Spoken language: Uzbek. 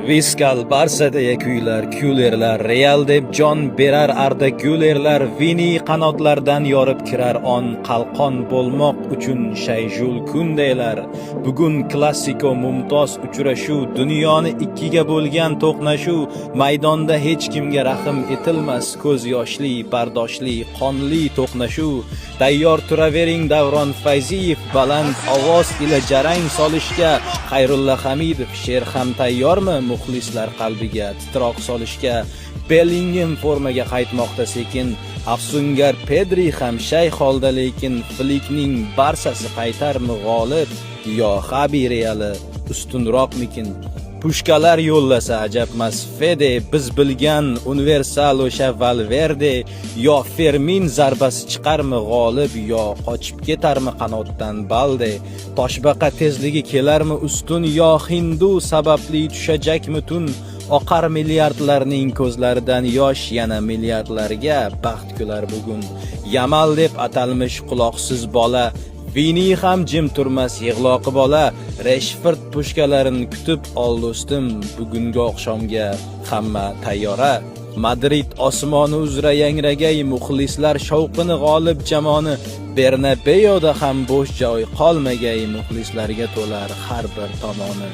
Viskal Barsadagi kuylar, Kullerlar, Real deb jon berar Arda Gülerlar, Vini qanotlardan yorib kirar on, qalqon bo'lmoq uchun shayjul kundaylar. Bugun klassiko mumtoz uchrashuv, dunyoni ikkiga bo'lgan to'qnashuv, maydonda hech kimga rahm etilmas, ko'z yoshli, bardoshli, qonli to'qnashuv. Tayyor turavering Davron Fayziyev, baland ovoz ila jarang solishga, Xayrulla Hamidov she'r ham tayyormi muxlislar qalbiga titroq solishga. Bellingham formaga qaytmoqda sekin, afsungar Pedri ham shay holda, lekin Flikning Barsasi qaytarmi g'olib, yo Xabi Reali ustunroqmikin? Pushkalar yo'llasa ajabmas Fede, biz bilgan universal o'sha Valverde, yo Fermin zarbasi chiqarmi g'olib, yo qochib ketarmi qanotdan Balde? Toshbaqa tezligi kelarmi ustun, yo Hindu sababli tushajakmi tun? Oqar milliardlarning ko'zlaridan yosh, yana milliardlarga baxt kular bugun. Yamal deb atalmish quloqsiz bola, Vini ham jim turmas yig'loqi bola. Rashford pushkalarini kutib ol do'stim, bugungi oqshomga hamma tayyora. Madrid osmoni uzra yangragay, muxlislar shovqini g'olib jamoni. Bernabeuda ham bo'sh joy qolmagay, muxlislarga to'lar har bir tomoni.